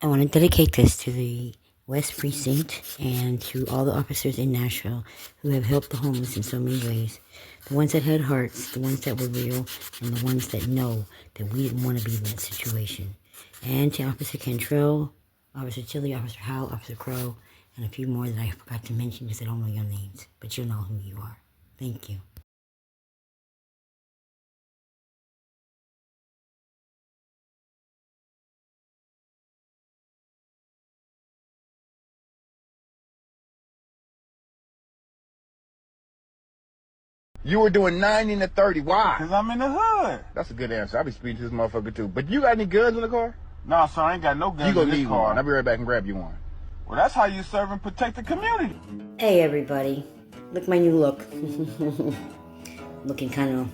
I want to dedicate this to the West Precinct and to all the officers in Nashville who have helped the homeless in so many ways. The ones that had hearts, the ones that were real, and the ones that know that we didn't want to be in that situation. And to Officer Cantrell, Officer Chili, Officer Howell, Officer Crow, and a few more that I forgot to mention because I don't know your names, but you'll know who you are. Thank you. You were doing 90 to 30. Why? Because I'm in the hood. That's a good answer. I'll be speeding to this motherfucker too. But you got any guns in the car? No, sir, I ain't got no guns You gonna in this need car. one. I'll be right back and grab you one. Well, that's how you serve and protect the community. Hey everybody, look my new look. Looking kind of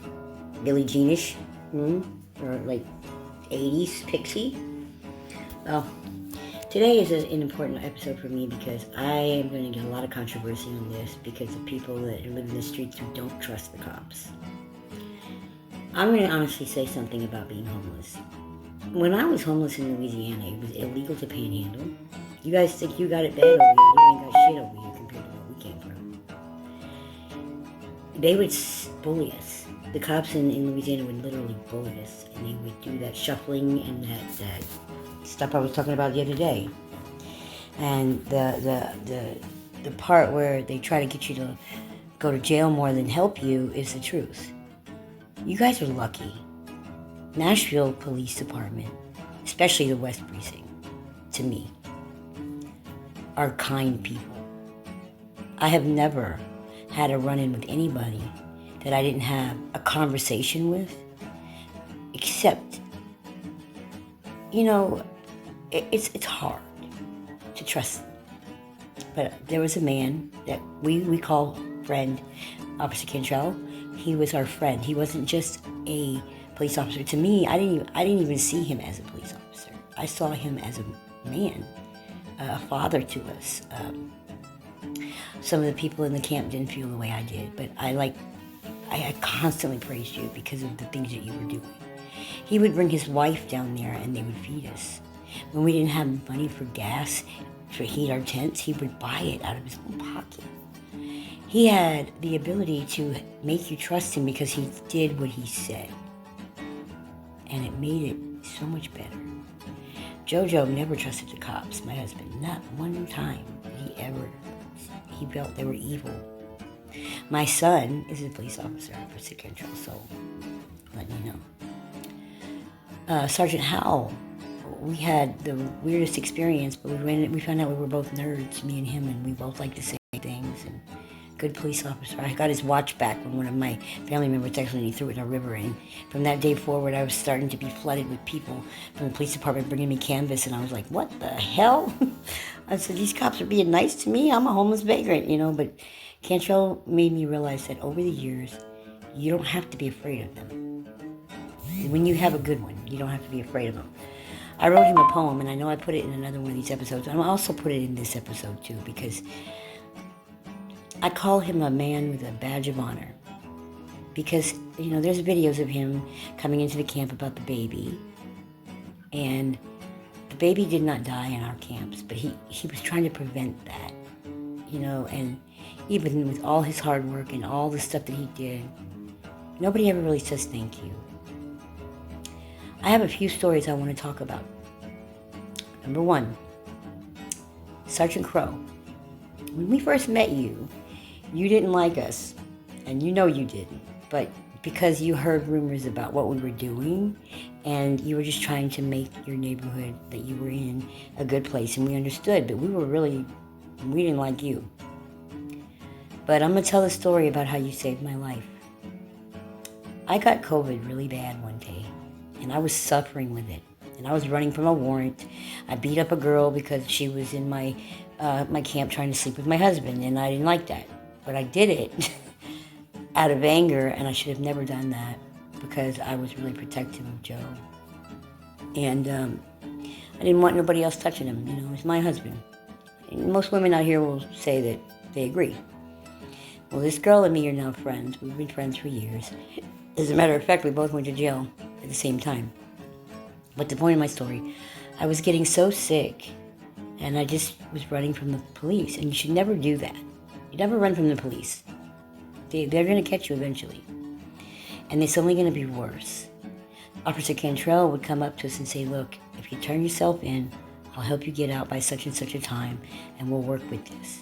Billie Jean-ish, or like 80s pixie. Well, today is an important episode for me because I am going to get a lot of controversy on this because of people that live in the streets who don't trust the cops. I'm going to honestly say something about being homeless. When I was homeless in Louisiana, it was illegal to panhandle. You guys think you got it bad over here. You ain't got shit over here compared to where we came from. They would bully us. The cops in Louisiana would literally bully us. And they would do that shuffling and that stuff I was talking about the other day. And the part where they try to get you to go to jail more than help you is the truth. You guys are lucky. Nashville Police Department, especially the West Precinct, to me, are kind people. I have never had a run-in with anybody that I didn't have a conversation with, except, it's hard to trust them. But there was a man that we call friend, Officer Cantrell. He was our friend. He wasn't just a police officer. To me, I didn't even see him as a police officer. I saw him as a man, a father to us. Some of the people in the camp didn't feel the way I did, but I constantly praised you because of the things that you were doing. He would bring his wife down there and they would feed us. When we didn't have money for gas to heat our tents, he would buy it out of his own pocket. He had the ability to make you trust him because he did what he said. And it made it so much better. Jojo never trusted the cops, my husband. Not one time he felt they were evil. My son is a police officer for Sick Control, so let me know. Sergeant Howell, we had the weirdest experience, but we found out we were both nerds, me and him, and we both liked the same things. And good police officer. I got his watch back when one of my family members texted me and he threw it in a river. And from that day forward, I was starting to be flooded with people from the police department bringing me canvas. And I was like, what the hell? I said, these cops are being nice to me. I'm a homeless vagrant, But Cantrell made me realize that over the years, you don't have to be afraid of them. When you have a good one, you don't have to be afraid of them. I wrote him a poem, and I know I put it in another one of these episodes. And I'll also put it in this episode, too, because I call him a man with a badge of honor because, there's videos of him coming into the camp about the baby, and the baby did not die in our camps, but he was trying to prevent that, and even with all his hard work and all the stuff that he did, nobody ever really says thank you. I have a few stories I want to talk about. Number one, Sergeant Crow. When we first met you, you didn't like us, and you didn't, but because you heard rumors about what we were doing, and you were just trying to make your neighborhood that you were in a good place, and we understood, but we didn't like you. But I'm going to tell a story about how you saved my life. I got COVID really bad one day, and I was suffering with it, and I was running from a warrant. I beat up a girl because she was in my camp trying to sleep with my husband, and I didn't like that. But I did it out of anger, and I should have never done that because I was really protective of Joe. And I didn't want nobody else touching him. He's my husband. And most women out here will say that they agree. Well, this girl and me are now friends. We've been friends for years. As a matter of fact, we both went to jail at the same time. But the point of my story, I was getting so sick, and I just was running from the police. And you should never do that. You never run from the police. They're going to catch you eventually. And it's only going to be worse. Officer Cantrell would come up to us and say, look, if you turn yourself in, I'll help you get out by such and such a time, and we'll work with this.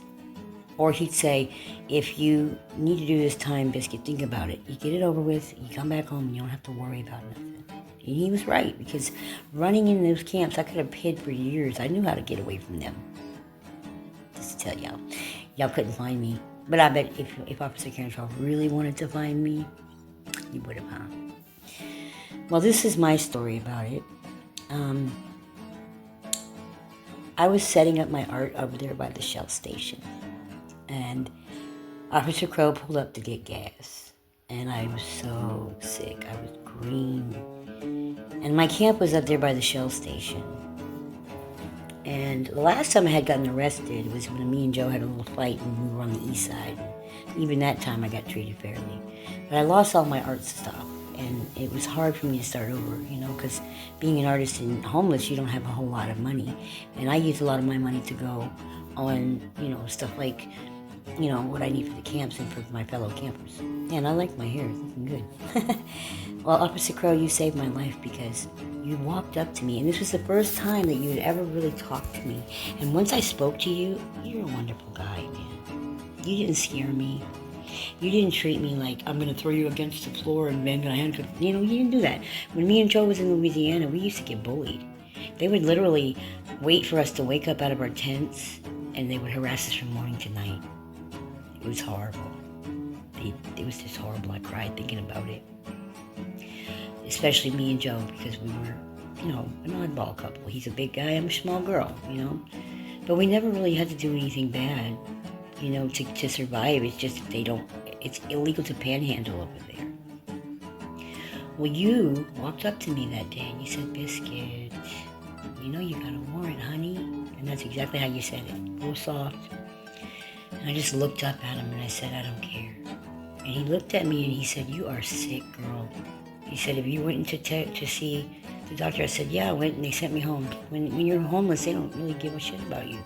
Or he'd say, if you need to do this time, Biscuit, think about it. You get it over with, you come back home, and you don't have to worry about nothing. And he was right, because running in those camps, I could have hid for years. I knew how to get away from them. Just to tell y'all. Y'all couldn't find me. But I bet if Officer Cantrell really wanted to find me, he would have, huh? Well, this is my story about it. I was setting up my art over there by the Shell station. And Officer Crow pulled up to get gas. And I was so sick. I was green. And my camp was up there by the Shell station. And the last time I had gotten arrested was when me and Joe had a little fight and we were on the east side. Even that time I got treated fairly. But I lost all my art stuff. And it was hard for me to start over, because being an artist and homeless, you don't have a whole lot of money. And I used a lot of my money to go on, stuff like, what I need for the camps and for my fellow campers. And I like my hair, it's looking good. Well, Officer Crow, you saved my life because you walked up to me. And this was the first time that you had ever really talked to me. And once I spoke to you, you're a wonderful guy, man. You didn't scare me. You didn't treat me like I'm going to throw you against the floor and bend my hand. You didn't do that. When me and Joe was in Louisiana, we used to get bullied. They would literally wait for us to wake up out of our tents, and they would harass us from morning to night. It was horrible. It was just horrible. I cried thinking about it. Especially me and Joe, because we were, an oddball couple. He's a big guy, I'm a small girl, But we never really had to do anything bad. To survive. It's just it's illegal to panhandle over there. Well, you walked up to me that day and you said, Biscuit, you got a warrant, honey. And that's exactly how you said it. Real soft. And I just looked up at him and I said, I don't care. And he looked at me and he said, you are sick, girl. He said, have you went to see the doctor? I said, yeah, I went and they sent me home. When you're homeless, they don't really give a shit about you.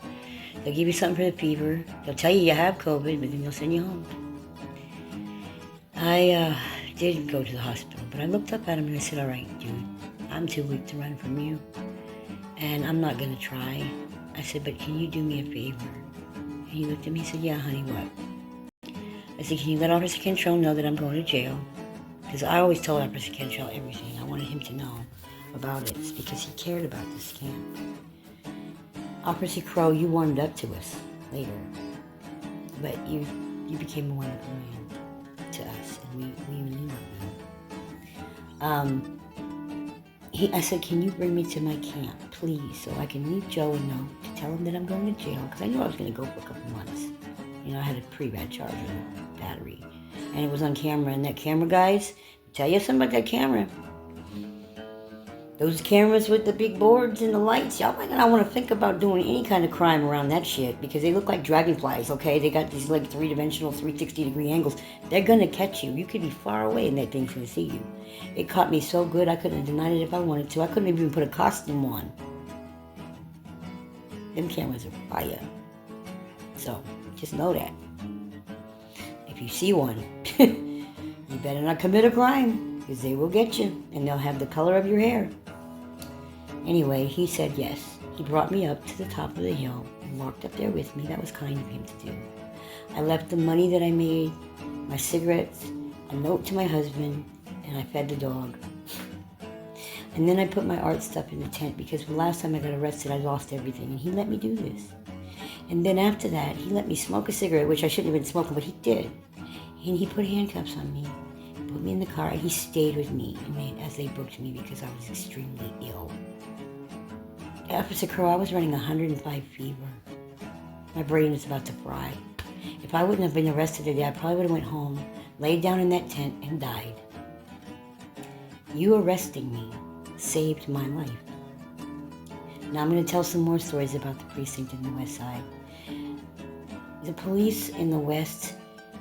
They'll give you something for the fever. They'll tell you have COVID, but then they'll send you home. I did go to the hospital, but I looked up at him and I said, all right, dude, I'm too weak to run from you, and I'm not going to try. I said, but can you do me a favor? And he looked at me and said, yeah, honey, what? I said, can you let Officer Cantrell know that I'm going to jail? Because I always told Officer Cantrell everything. I wanted him to know about it because he cared about this camp. Officer Crow, you warmed up to us later, but you became a wonderful man to us, and we really love you. I said, can you bring me to my camp, please, so I can leave Joe a note to tell him that I'm going to jail, because I knew I was going to go for a couple months. I had a pretty bad charge on the battery, and it was on camera, and that camera, guys, I'll tell you something about that camera. Those cameras with the big boards and the lights, y'all might not want to think about doing any kind of crime around that shit because they look like dragonflies, okay? They got these like three-dimensional, 360-degree angles. They're going to catch you. You could be far away and that thing's going to see you. It caught me so good I couldn't have denied it if I wanted to. I couldn't even put a costume on. Them cameras are fire. So, just know that. If you see one, you better not commit a crime because they will get you and they'll have the color of your hair. Anyway, he said yes. He brought me up to the top of the hill and walked up there with me. That was kind of him to do. I left the money that I made, my cigarettes, a note to my husband, and I fed the dog. And then I put my art stuff in the tent because the last time I got arrested, I lost everything, and he let me do this. And then after that, he let me smoke a cigarette, which I shouldn't have been smoking, but he did. And he put handcuffs on me, put me in the car, and he stayed with me as they booked me because I was extremely ill. Officer Crow, I was running 105 fever. My brain was about to fry. If I wouldn't have been arrested today, I probably would have went home, laid down in that tent, and died. You arresting me saved my life. Now I'm going to tell some more stories about the precinct in the West Side. The police in the West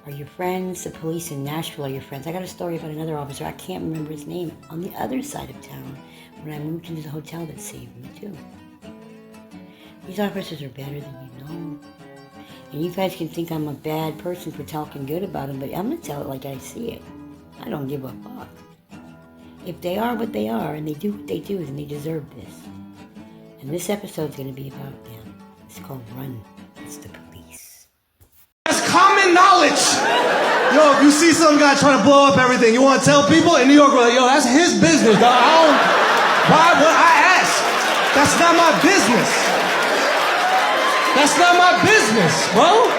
are your friends. The police in Nashville are your friends. I got a story about another officer, I can't remember his name, on the other side of town when I moved into the hotel that saved me too. These officers are better than you know. And you guys can think I'm a bad person for talking good about them, but I'm going to tell it like I see it. I don't give a fuck. If they are what they are and they do what they do, then they deserve this. And this episode's going to be about them. It's called Run. It's the police. That's common knowledge. Yo, if you see some guy trying to blow up everything, you want to tell people in New York, we're like, yo, that's his business, dog. Why would I ask? That's not my business. That's not my business, bro.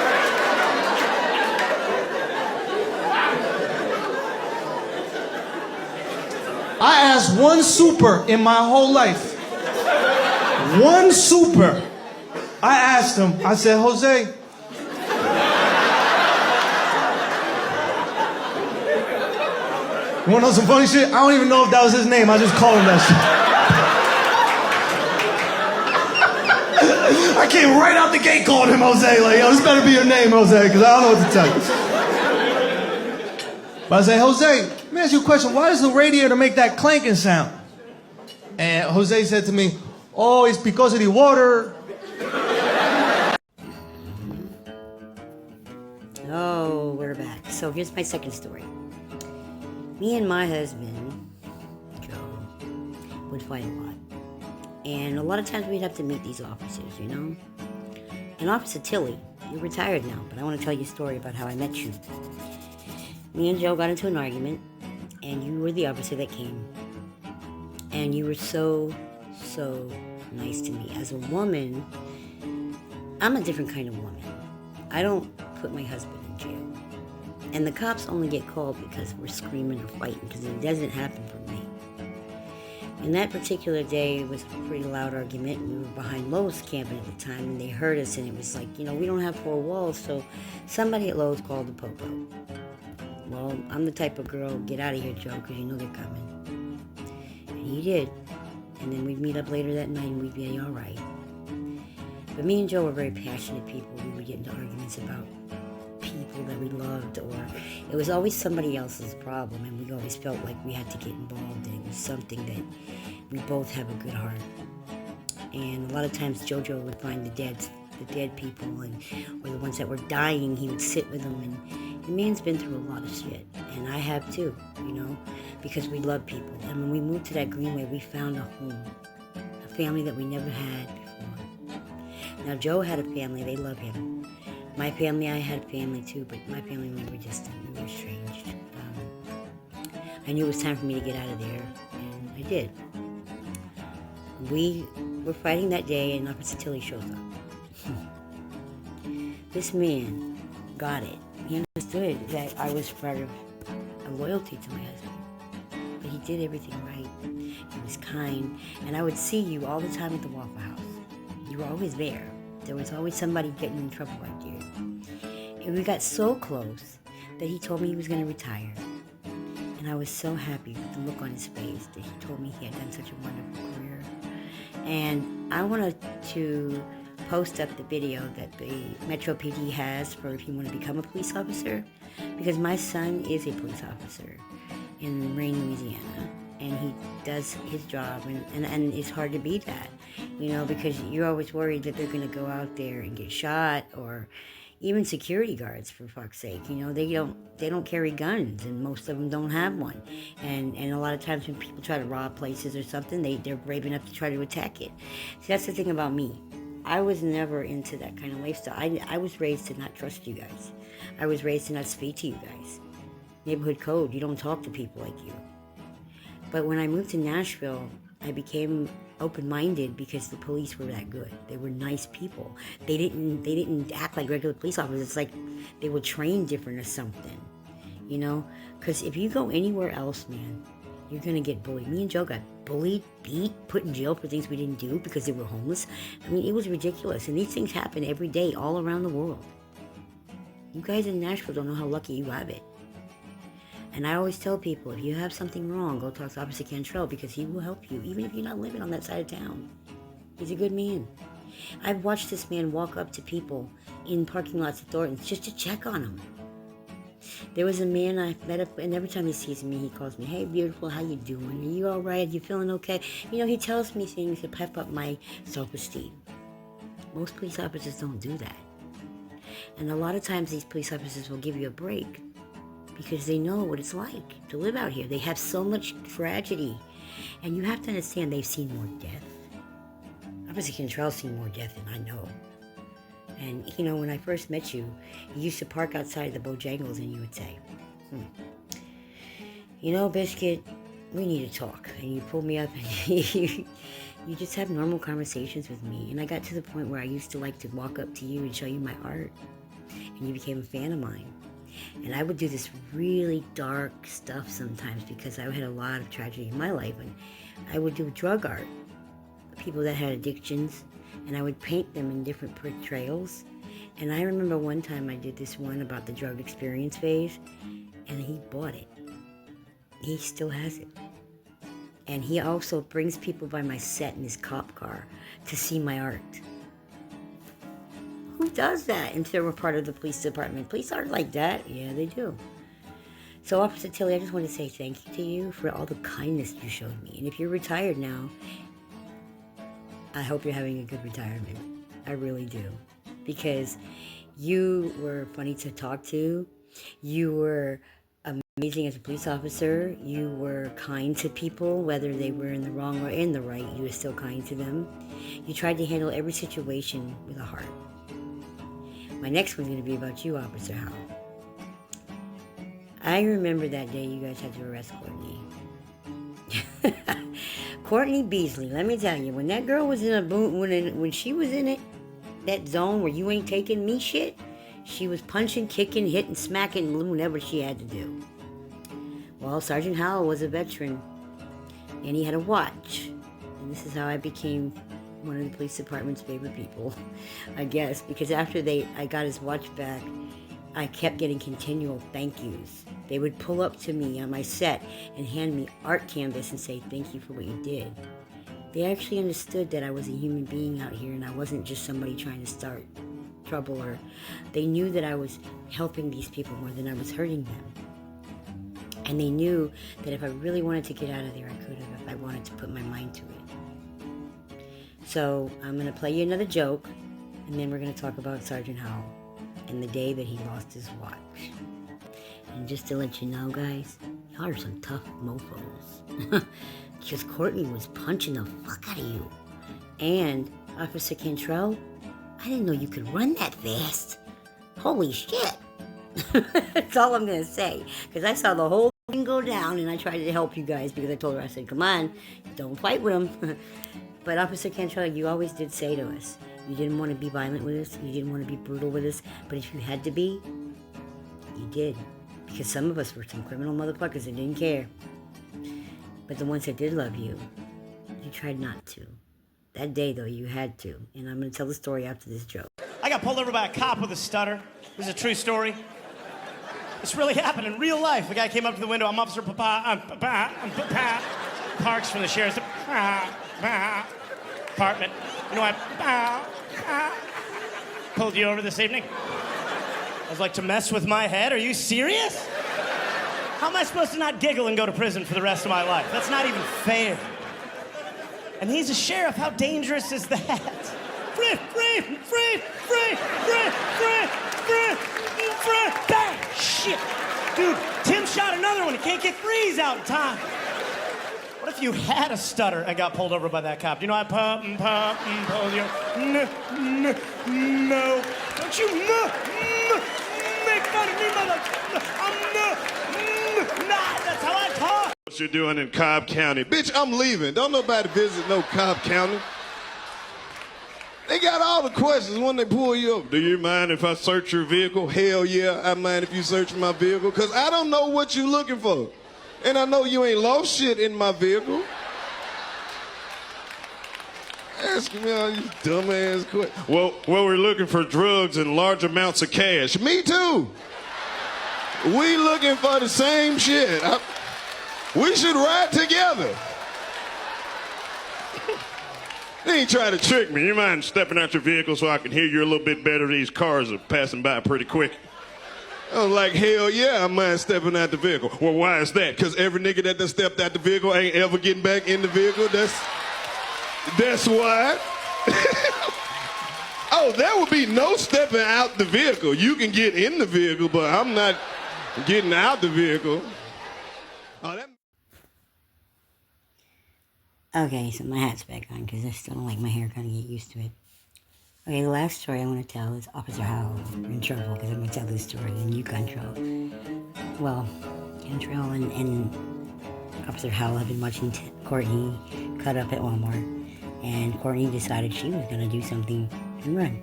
I asked one super in my whole life. One super. I asked him, I said, Jose, you wanna know some funny shit? I don't even know if that was his name. I just called him that shit. I came right out the gate calling him Jose. Like, yo, this better be your name, Jose, because I don't know what to tell you. But I say, Jose, let me ask you a question. Why does the radiator make that clanking sound? And Jose said to me, oh, it's because of the water. Oh, we're back. So here's my second story. Me and my husband, Joe, would fight a lot. And a lot of times we'd have to meet these officers, you know? And Officer Tilly, you're retired now, but I want to tell you a story about how I met you. Me and Joe got into an argument, and you were the officer that came. And you were so nice to me. As a woman, I'm a different kind of woman. I don't put my husband in jail. And the cops only get called because we're screaming or fighting, because it doesn't happen for me. And that particular day, it was a pretty loud argument. We were behind Lowe's camping at the time, and they heard us, and it was like, you know, we don't have four walls, so somebody at Lowe's called the popo. Well, I'm the type of girl, get out of here, Joe, because you know they're coming. And he did. And then we'd meet up later that night, and we'd be all right. But me and Joe were very passionate people. We would get into arguments about people that we loved, or it was always somebody else's problem, and we always felt like we had to get involved, and it was something that we both have a good heart. And a lot of times JoJo would find the dead people, and or the ones that were dying, he would sit with them, and the man's been through a lot of shit, and I have too, you know, because we love people. And when we moved to that Greenway, we found a home, a family that we never had before. Now Joe had a family, they love him. My family, I had family too, but my family, we were distant, we were estranged. I knew it was time for me to get out of there, and I did. We were fighting that day, and Officer Tilly shows up. This man got it. He understood that I was part of a loyalty to my husband. But he did everything right. He was kind, and I would see you all the time at the Waffle House. You were always there. There was always somebody getting in trouble like you. And we got so close that he told me he was going to retire. And I was so happy with the look on his face that he told me he had done such a wonderful career. And I wanted to post up the video that the Metro PD has for if you want to become a police officer, because my son is a police officer in Rain, Louisiana, and he does his job, and it's hard to beat that, you know, because you're always worried that they're going to go out there and get shot, or even security guards, for fuck's sake, you know, they don't carry guns, and most of them don't have one, and a lot of times when people try to rob places or something, they're brave enough to try to attack it. See, that's the thing about me. I was never into that kind of lifestyle. I was raised to not trust you guys. I was raised to not speak to you guys. Neighborhood code, you don't talk to people like you. But when I moved to Nashville, I became open-minded because the police were that good. They were nice people. They didn't act like regular police officers. It's like they were trained different or something, you know? Because if you go anywhere else, man, you're going to get bullied. Me and Joe got bullied, beat, put in jail for things we didn't do because they were homeless. I mean, it was ridiculous. And these things happen every day all around the world. You guys in Nashville don't know how lucky you have it. And I always tell people, if you have something wrong, go talk to Officer Cantrell, because he will help you, even if you're not living on that side of town. He's a good man. I've watched this man walk up to people in parking lots at Thornton's just to check on them. There was a man I met up, and every time he sees me, he calls me, "Hey, beautiful, how you doing? Are you all right? You feeling okay?" You know, he tells me things to pep up my self-esteem. Most police officers don't do that. And a lot of times these police officers will give you a break because they know what it's like to live out here. They have so much tragedy. And you have to understand they've seen more death. Officer Cantrell's seen more death than I know. And, you know, when I first met you, you used to park outside the Bojangles and you would say, you know, Biscuit, we need to talk. And you pulled me up and you just have normal conversations with me. And I got to the point where I used to like to walk up to you and show you my art. And you became a fan of mine. And I would do this really dark stuff sometimes because I had a lot of tragedy in my life. And I would do drug art, people that had addictions, and I would paint them in different portrayals. And I remember one time I did this one about the drug experience phase, and he bought it. He still has it. And he also brings people by my set in his cop car to see my art. Who does that? And they're a part of the police department. Police aren't like that. Yeah, they do. So, Officer Tilly, I just want to say thank you to you for all the kindness you showed me. And if you're retired now, I hope you're having a good retirement. I really do. Because you were funny to talk to. You were amazing as a police officer. You were kind to people, whether they were in the wrong or in the right. You were still kind to them. You tried to handle every situation with a heart. My next one's going to be about you, Officer Howell. I remember that day you guys had to arrest Courtney. Courtney Beasley, let me tell you, when that girl was in a boom, when she was in that zone where you ain't taking me shit, she was punching, kicking, hitting, smacking, whatever she had to do. Well, Sergeant Howell was a veteran, and he had a watch. And this is how I became one of the police department's favorite people, I guess, because after I got his watch back, I kept getting continual thank yous. They would pull up to me on my set and hand me art canvas and say, thank you for what you did. They actually understood that I was a human being out here and I wasn't just somebody trying to start trouble, or they knew that I was helping these people more than I was hurting them. And they knew that if I really wanted to get out of there, I could have, if I wanted to put my mind to it. So I'm going to play you another joke, and then we're going to talk about Sergeant Howell and the day that he lost his watch. And just to let you know, guys, y'all are some tough mofos. Because Courtney was punching the fuck out of you. And Officer Cantrell, I didn't know you could run that fast. Holy shit. That's all I'm going to say. Because I saw the whole thing go down, and I tried to help you guys because I told her, I said, come on, don't fight with him. But Officer Cantrell, you always did say to us, you didn't want to be violent with us, you didn't want to be brutal with us, but if you had to be, you did. Because some of us were some criminal motherfuckers that didn't care. But the ones that did love you, you tried not to. That day, though, you had to. And I'm going to tell the story after this joke. I got pulled over by a cop with a stutter. This is a true story. This really happened in real life. The guy came up to the window. I'm Officer Parks from the sheriff's department. You know, I pulled you over this evening. I was like, to mess with my head? Are you serious? How am I supposed to not giggle and go to prison for the rest of my life? That's not even fair. And he's a sheriff. How dangerous is that? Free, free, free, free, free, free, free, free. Bang! Shit. Dude, Tim shot another one. He can't get freeze out in time. What if you had a stutter and got pulled over by that cop? You know, I pump and pull you. No. Don't you make fun of me, mother. Nah, that's how I talk. What you're doing in Cobb County. Bitch, I'm leaving. Don't nobody visit no Cobb County. They got all the questions when they pull you up. Do you mind if I search your vehicle? Hell yeah, I mind if you search my vehicle. Because I don't know what you're looking for. And I know you ain't lost shit in my vehicle. Asking me all these dumbass questions. Well, we're looking for drugs and large amounts of cash. Me too. We looking for the same shit. We should ride together. They ain't trying to trick me. You mind stepping out your vehicle so I can hear you a little bit better? These cars are passing by pretty quick. I was like, hell yeah, I mind stepping out the vehicle. Well, why is that? Because every nigga that done stepped out the vehicle ain't ever getting back in the vehicle. That's why. No, there will be no stepping out the vehicle. You can get in the vehicle, but I'm not getting out the vehicle. Oh, that... Okay, so my hat's back on because I still don't like my hair. Kind of get used to it. Okay, the last story I want to tell is Officer Howell. We're in trouble because I'm going to tell this story and you control. Well, Cantrell and Officer Howell have been watching Courtney cut up at Walmart, and Courtney decided she was going to do something and run.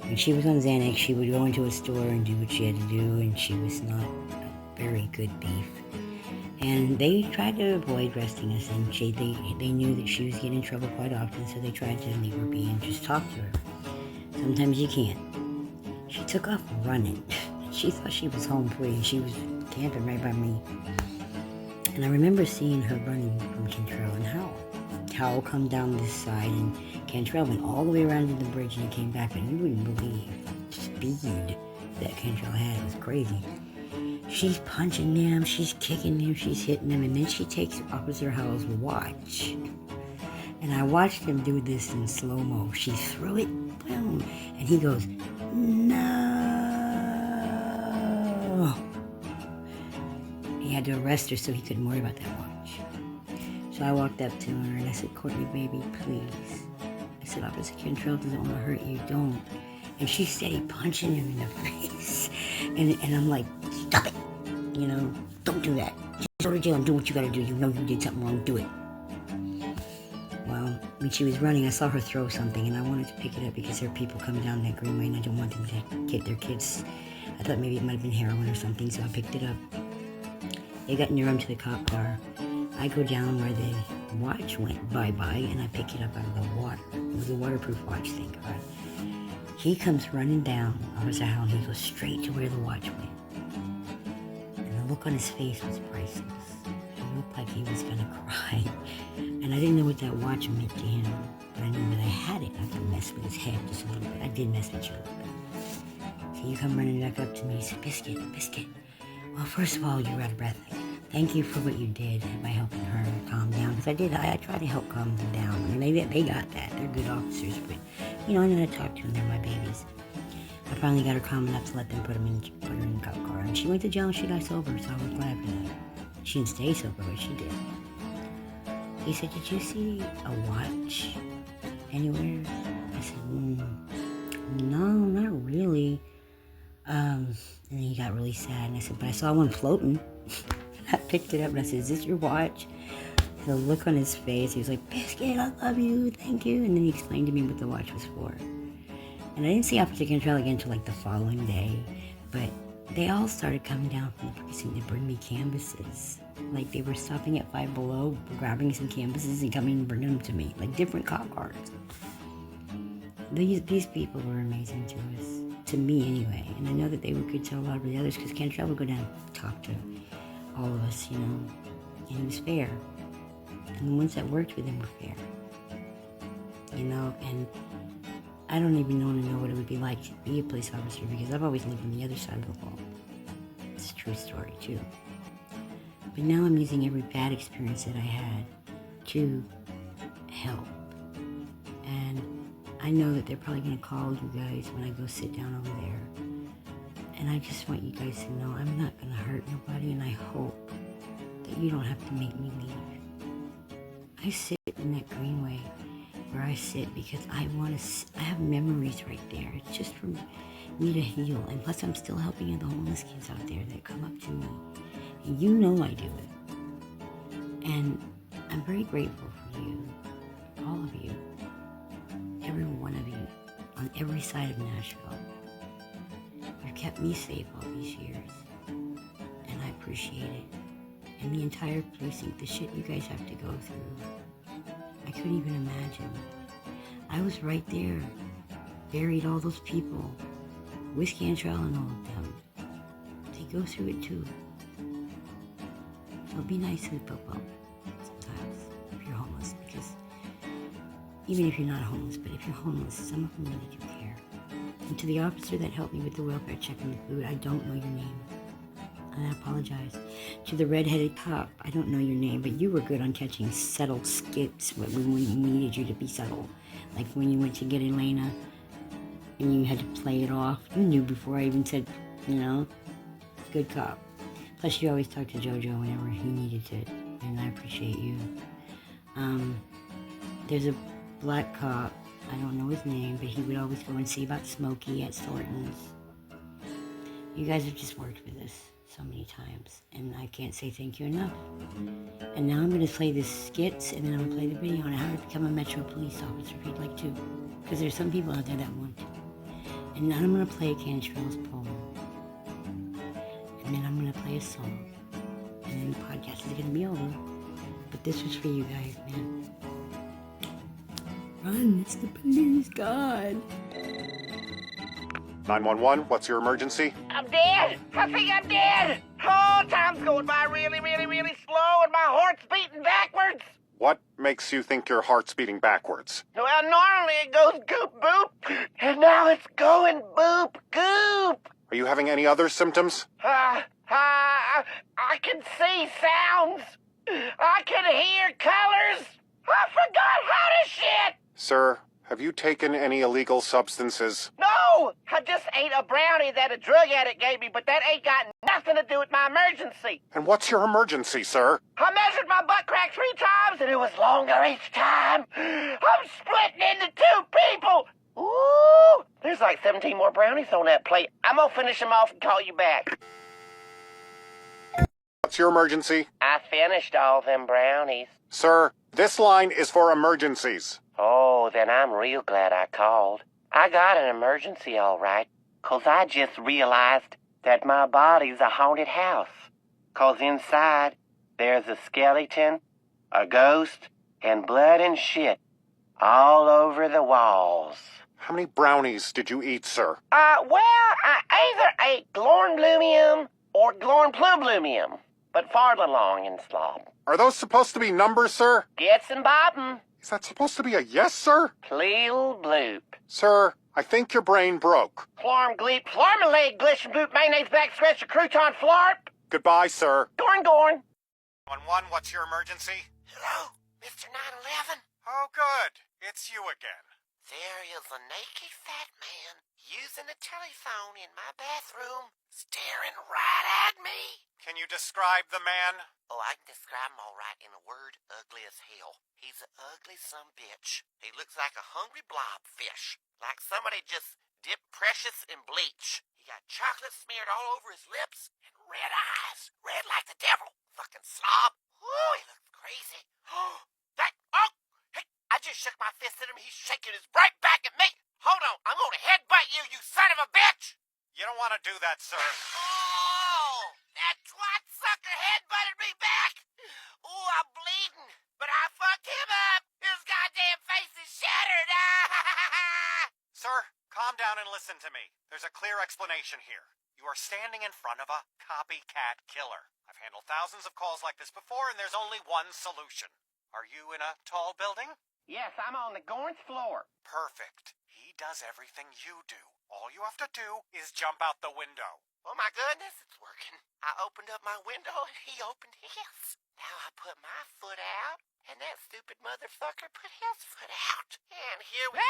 When she was on Xanax, she would go into a store and do what she had to do, and she was not a very good beef. And they tried to avoid arresting us, and they knew that she was getting in trouble quite often, so they tried to leave her be and just talk to her. Sometimes you can't. She took off running. She thought she was home free. She was camping right by me. And I remember seeing her running from Cantrell and Howell. Howell come down this side, and Cantrell went all the way around to the bridge, and he came back, and you wouldn't believe the speed that Cantrell had. It was crazy. She's punching them, she's kicking them, she's hitting them, and then she takes Officer Howell's watch. And I watched him do this in slow-mo. She threw it, boom, and he goes, no. He had to arrest her so he couldn't worry about that watch. So I walked up to her and I said, Courtney, baby, please. I said, Officer Cantrell doesn't want to hurt you, don't. And she steady punching him in the face. And I'm like, stop it. You know, don't do that. Just go to jail and do what you gotta do. You know you did something wrong, do it. Well, when she was running, I saw her throw something, and I wanted to pick it up because there are people coming down that greenway, and I don't want them to get their kids. I thought maybe it might have been heroin or something, so I picked it up. They got near him to the cop car. I go down where the watch went bye-bye, and I pick it up out of the water. It was a waterproof watch, thank God. He comes running down, Officer Howell, and he goes straight to where the watch went. And the look on his face was priceless. He looked like he was gonna cry. And I didn't know what that watch meant to him, but I knew that I had it. I could mess with his head just a little bit. I did mess with you a little bit. So you come running back up to me, you say, Biscuit. Well, first of all, you were out of breath. Thank you for what you did by helping her calm down. Because I tried to help calm them down. I mean, they got that. They're good officers, but, you know, I know to talk to them. They're my babies. I finally got her calm enough to let them put her in the cop car. And she went to jail and she got sober, so I was glad for that. She didn't stay sober, but she did. He said, did you see a watch anywhere? I said, no, not really. And then he got really sad, and I said, but I saw one floating. I picked it up, and I said, is this your watch? And the look on his face, he was like, Biscuit, I love you, thank you. And then he explained to me what the watch was for. And I didn't see Officer Cantrell again until like the following day, but they all started coming down from the precinct to bring me canvases. Like they were stopping at Five Below, grabbing some canvases and coming and bringing them to me, like different cop cars. These people were amazing to us, to me anyway, and I know that they were good to a lot of the others because Cantrell would go down and talk to all of us, you know, and he was fair. And the ones that worked with him were fair, you know, and I don't even want to know what it would be like to be a police officer because I've always lived on the other side of the wall. It's a true story, too. But now I'm using every bad experience that I had to help. And I know that they're probably going to call you guys when I go sit down over there. And I just want you guys to know I'm not going to hurt nobody, and I hope that you don't have to make me leave. I sit in that greenway where I sit because I have memories right there. It's just for me to heal. And plus I'm still helping the homeless kids out there that come up to me. And you know I do it. And I'm very grateful for you, all of you, every one of you, on every side of Nashville. You've kept me safe all these years, and I appreciate it. And the entire precinct, the shit you guys have to go through, I couldn't even imagine. I was right there, buried all those people, with Cantrell and all of them. They go through it too. So be nice to the people sometimes if you're homeless, because even if you're not homeless, but if you're homeless, some of them really do care. And to the officer that helped me with the welfare check and the food, I don't know your name. And I apologize. To the red-headed cop, I don't know your name, but you were good on catching subtle skips when we needed you to be subtle. Like when you went to get Elena and you had to play it off. You knew before I even said, good cop. Plus, you always talked to JoJo whenever he needed to, and I appreciate you. There's a black cop, I don't know his name, but he would always go and see about Smokey at Thornton's. You guys have just worked with us so many times, and I can't say thank you enough. And now I'm going to play the skits, and then I'm going to play the video on how to become a Metro police officer if you'd like to, because there's some people out there that want to. And then I'm going to play Cantrell's poem, and then I'm going to play a song, and then the podcast is going to be over. But this was for you guys, man. Run, it's the police, God. 911, what's your emergency? I'm dead! I think I'm dead! Oh, time's going by really, really, really slow and my heart's beating backwards! What makes you think your heart's beating backwards? Well, normally it goes goop boop, and now it's going boop goop! Are you having any other symptoms? I can see sounds! I can hear colors! I forgot how to shit! Sir, have you taken any illegal substances? No! I just ate a brownie that a drug addict gave me, but that ain't got nothing to do with my emergency. And what's your emergency, sir? I measured my butt crack 3 times, and it was longer each time. I'm splitting into 2 people. Ooh, there's like 17 more brownies on that plate. I'm gonna finish them off and call you back. What's your emergency? I finished all them brownies. Sir, this line is for emergencies. Oh, then I'm real glad I called. I got an emergency all right, 'cause I just realized that my body's a haunted house. 'Cause inside, there's a skeleton, a ghost, and blood and shit all over the walls. How many brownies did you eat, sir? Well, I either ate Glornblumium or Glornplublumium, but farther along in slob. Are those supposed to be numbers, sir? Gets and bobbin'. Is that supposed to be a yes, sir? Pleel bloop. Sir, I think your brain broke. Florm gleep, flormalade, glish and boot, mayonnaise, back scratch, a crouton, flarp. Goodbye, sir. Gorn. 911, what's your emergency? Hello, Mr. 911. Oh, good. It's you again. There is a naked fat man using a telephone in my bathroom, staring right at me. Can you describe the man? Oh, I can describe him all right in a word, ugly as hell. He's an ugly sumbitch. He looks like a hungry blobfish, like somebody just dipped Precious in bleach. He got chocolate smeared all over his lips and red eyes, red like the devil. Fucking slob. Oh, he looks crazy. Hey, I just shook my fist at him. He's shaking his right back at me. Hold on, I'm gonna headbutt you, you son of a bitch! You don't want to do that, sir. Oh, that twat sucker headbutted me back. Oh, I'm bleeding, but I fucked him up. His goddamn face is shattered. Sir, calm down and listen to me. There's a clear explanation here. You are standing in front of a copycat killer. I've handled thousands of calls like this before, and there's only one solution. Are you in a tall building? Yes, I'm on the Gorn's floor. Perfect. He does everything you do. All you have to do is jump out the window. Oh my goodness, it's working. I opened up my window and he opened his. Now I put my foot out, and that stupid motherfucker put his foot out. And here we...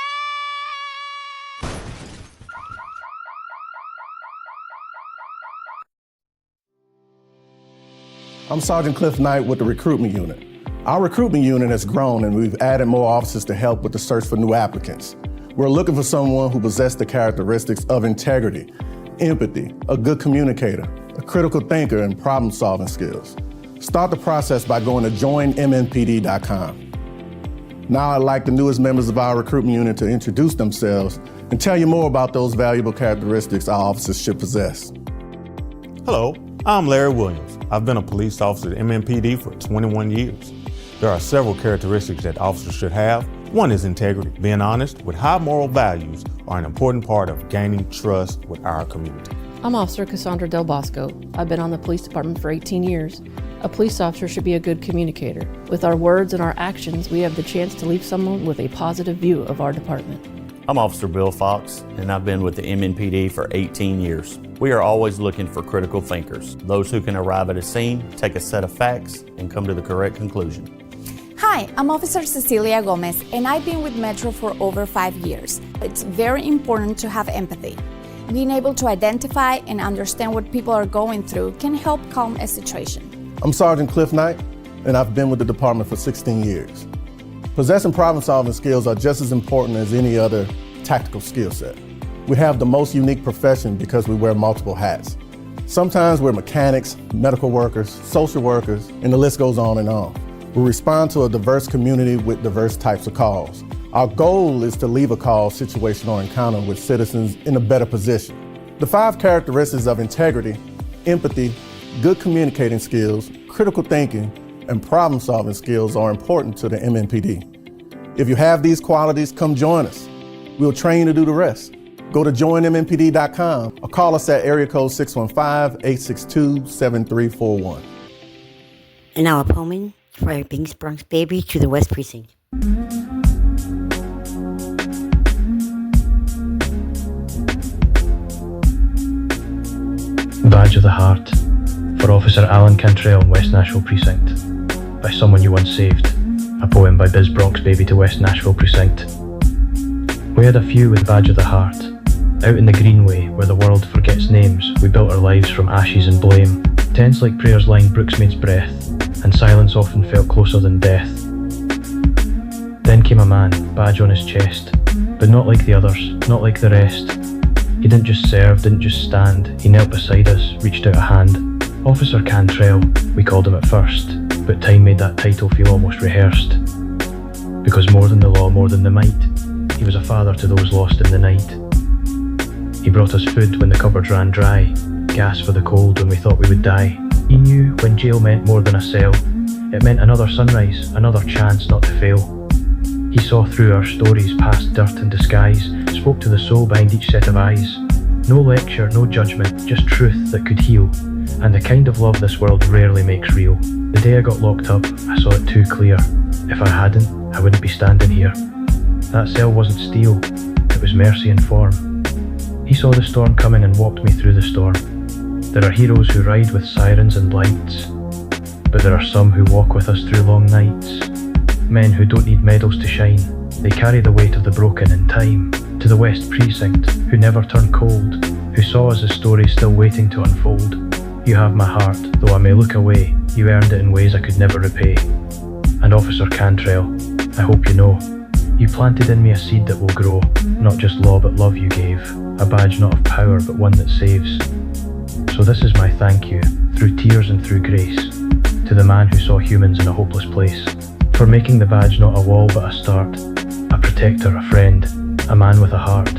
I'm Sergeant Cliff Knight with the recruitment unit. Our recruitment unit has grown and we've added more officers to help with the search for new applicants. We're looking for someone who possesses the characteristics of integrity, empathy, a good communicator, a critical thinker, and problem-solving skills. Start the process by going to joinmnpd.com. Now I'd like the newest members of our recruitment unit to introduce themselves and tell you more about those valuable characteristics our officers should possess. Hello, I'm Larry Williams. I've been a police officer at MNPD for 21 years. There are several characteristics that officers should have. One is integrity. Being honest with high moral values are an important part of gaining trust with our community. I'm Officer Cassandra Del Bosco. I've been on the police department for 18 years. A police officer should be a good communicator. With our words and our actions, we have the chance to leave someone with a positive view of our department. I'm Officer Bill Fox, and I've been with the MNPD for 18 years. We are always looking for critical thinkers, those who can arrive at a scene, take a set of facts, and come to the correct conclusion. Hi, Hi, I'm Officer Cecilia Gomez, and I've been with Metro for over 5 years. It's very important to have empathy. Being able to identify and understand what people are going through can help calm a situation. I'm Sergeant Cliff Knight, and I've been with the department for 16 years. Possessing problem-solving skills are just as important as any other tactical skill set. We have the most unique profession because we wear multiple hats. Sometimes we're mechanics, medical workers, social workers, and the list goes on and on. We respond to a diverse community with diverse types of calls. Our goal is to leave a call, situation, or encounter with citizens in a better position. The 5 characteristics of integrity, empathy, good communicating skills, critical thinking, and problem-solving skills are important to the MNPD. If you have these qualities, come join us. We'll train you to do the rest. Go to joinmnpd.com or call us at area code 615-862-7341. And now a poem for our Binks Bronx baby to the West Precinct. Badge of the Heart for Officer Alan Cantrell in West Nashville Precinct. By someone you once saved. A poem by Biz Bronx baby to West Nashville Precinct. We had a few with Badge of the Heart. Out in the Greenway, where the world forgets names, we built our lives from ashes and blame. Tense like prayers lined Brooksmaid's breath, and silence often felt closer than death. Then came a man, badge on his chest, but not like the others, not like the rest. He didn't just serve, didn't just stand, he knelt beside us, reached out a hand. Officer Cantrell, we called him at first, but time made that title feel almost rehearsed. Because more than the law, more than the might, he was a father to those lost in the night. He brought us food when the cupboards ran dry, gas for the cold when we thought we would die. He knew when jail meant more than a cell, it meant another sunrise, another chance not to fail. He saw through our stories past dirt and disguise, spoke to the soul behind each set of eyes. No lecture, no judgment, just truth that could heal, and the kind of love this world rarely makes real. The day I got locked up, I saw it too clear. If I hadn't, I wouldn't be standing here. That cell wasn't steel, it was mercy in form. He saw the storm coming and walked me through the storm. There are heroes who ride with sirens and lights, but there are some who walk with us through long nights. Men who don't need medals to shine, they carry the weight of the broken in time. To the West Precinct, who never turn cold, who saw us as stories still waiting to unfold. You have my heart, though I may look away, you earned it in ways I could never repay. And Officer Cantrell, I hope you know, you planted in me a seed that will grow, not just law but love you gave, a badge not of power but one that saves. So this is my thank you, through tears and through grace, to the man who saw humans in a hopeless place, for making the badge not a wall but a start, a protector, a friend, a man with a heart.